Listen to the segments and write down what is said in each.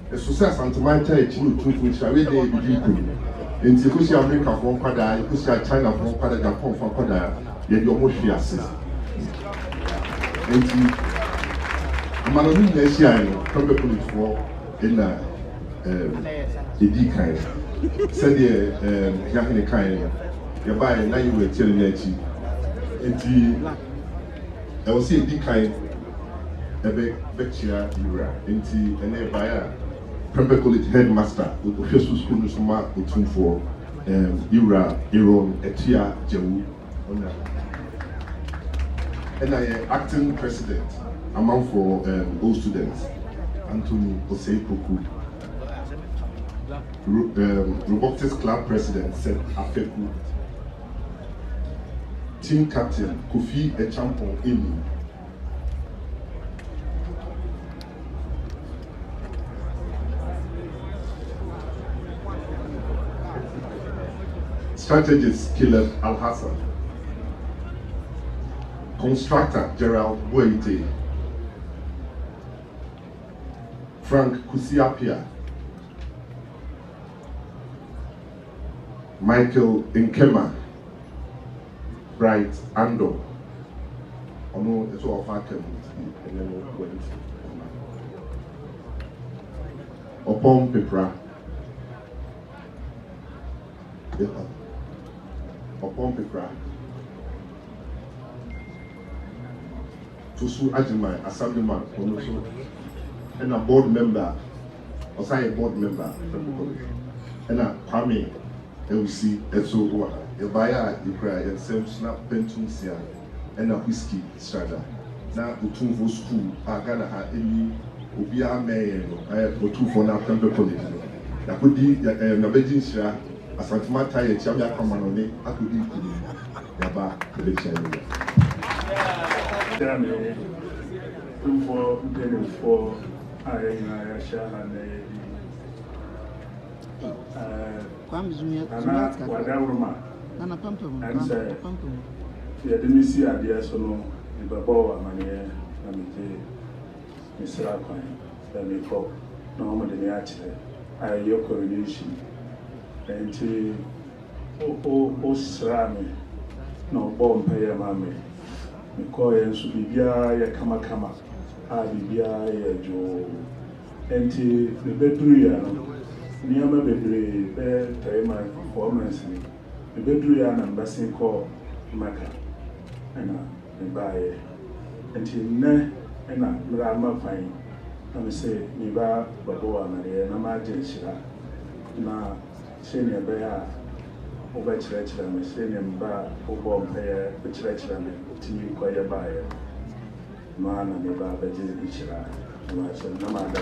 the success Asantehene child to which I will be doing. In Tikushi America from Quada, Kusia China from Quada, Japan from Quada, yet your most assist. And I'm an Asian, probably for in the decline. Said the young kind, you buy a 9 year telling it. And I was saying decline a big chair, into a nearby. Prempeh College headmaster, official school no soma otum for Ira Aaron Etia Jewu ona. And I acting president among for all students Anthony Osei-Poku. Robotics club president said Afeku. Team captain Kofi Echampon Emi. Strategist Caleb Al-Hassan, constructor Gerald Boite, Frank Kusiapia, Michael Nkema, Bright Ando, Ono it's all faculty and then went Opom Pepra. Upon Pepra Tusu Ajimai, assemblyman, and a board member, or a board member from the college, and a Kwame, LC, and so what a buyer, you cry, and some snap pensions here, and a whiskey strada. Now, the two for school, I got a any Ubia May, I have two for now, Prempeh College. That could be a Virgin Asantehene Chamia Kamanone, I could be Yaba election. For I shall and say, the Demisi idea so no, the Babo Amania, Mr. Aquine, the Miko, no more than the actually, I your coronation. And o Srami, no bomb pay a mammy. Mikoy and Subibia, ya Kama, Abibia, ya Joe, and the bedroom, near my bedroom, bear time performance. The bedroom and basin call Maka, and buy until ne and I'm fine. I say, Niba, Baboa, Maria, and Amajin, na senior bear over church and senior bar over pair, the church and to quite a buyer. Man and the barber did each other. No matter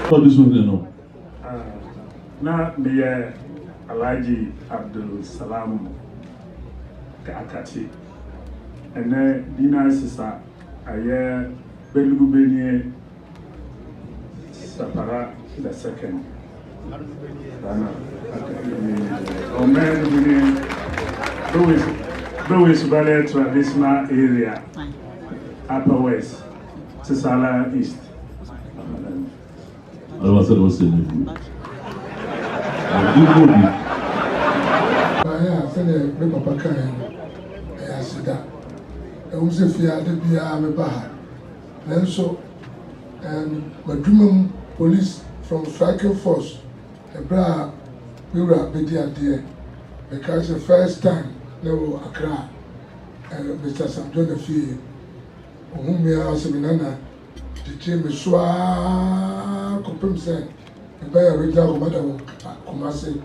what this one, no. Now, the Alaji Abdul Salam Kakati, and then Dina Sisa, a year Belugubeni. Sapara the second. Oh man, Louis Valley traditional area, Upper West, Sisala East. I was saying, I said, a Papa I said that. I was a fear to be a Baha. Then so, and my dream police from striking force, the bra we were there because the first time they were Accra, Mr. Sam John Fee, whom we are Seminana, the team is Swa Compensate, and by a regular Madam Comasi,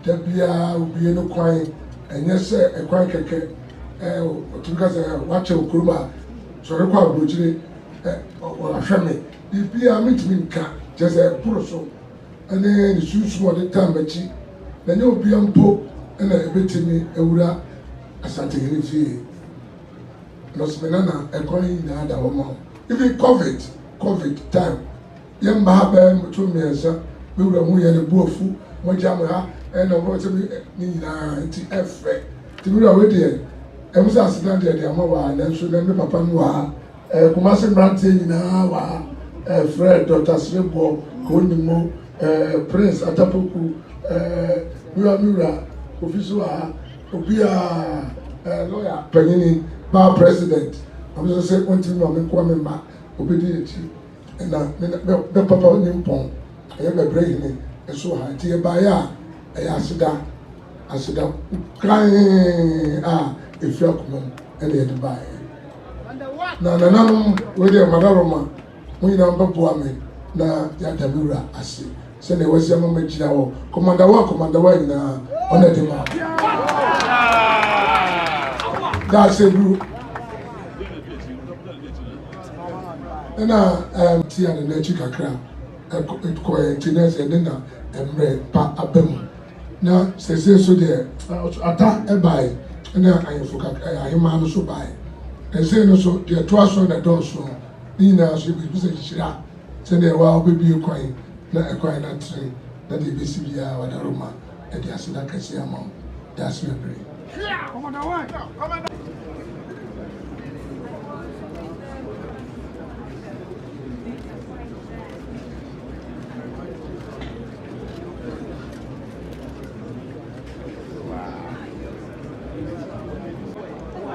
Debia will be no quiet, and yes, sir, a quiet because I watch a Kuruma, so I require Bujiri or a family. If we are meant to be just a person, and then the shoes for the time, but then you'll be on Pope and a bit to me, a Ura, Asantehene fee. Los Menana, a coin, the other woman. If it COVID time, young Mahabam to me, sir, we were moving a boofu, Mojama, and a water me, F. To me already, I was asking the Amawa, and then so then the Papa Noir. Kumasi Branti nyinaa wa Fred Dr. Srebo Konimo Prince Atapoku Mura Official Obia lawyer Penini Bar President. I'm just saying one thing I'm coming back obedience and the papa nimpon I am a brain and so high to buy Asida crying if you're coming and they buy. Na with your Madaroma, we number Buame, na Yatamura, I see. Send a West Yamma Jao, Commander One, on the demand. That's a group. And Tia and the Chicacra, and coincidence and dinner and red pa abem. Now, says so there, attack a buy, and then I forgot I man so buy. And say no so the trust on the door so Nina should be busy. Send a while baby coin, not a coin that train, that the BCBA or the Roma, and the Asida Cassia mom. That's my brain. Yeah, come on, come on.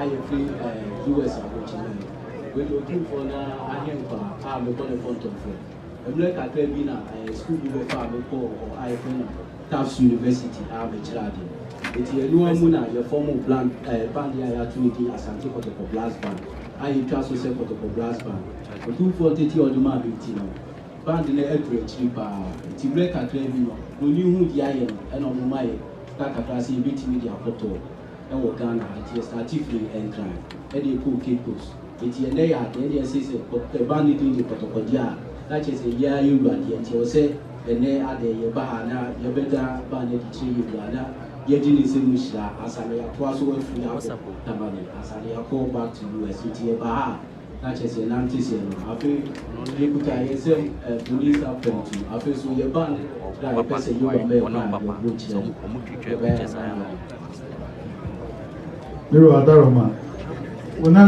I feel US opportunity. When you're looking for a hamper, I'm going to front of it. I'm like a Crebina, a school you have a call or I friend Tufts University, I'm a child. It's a new Muna, your former band, Bandia activity Asantehene for blast band. I trust yourself for the blast band. For 240 or the man 15. Band in the average cheaper. It's a break a Crebina. We knew who the iron and on my class in BT Media Photo. And Ghana, it is actively and crime. And you cook kickos. It's a layer, the Indian system, but the bandit in the Potocodia. That is a year you run, and you say, and they are the Yabahana, Yabeda, bandit tree, Uganda, Yajin is in Mishla, as I may across away from Tamani, as I call back to US, Baha. That is an anti-serum. I feel you put a police up to. I feel so your band, that a person you are made Nero Adaroma. When I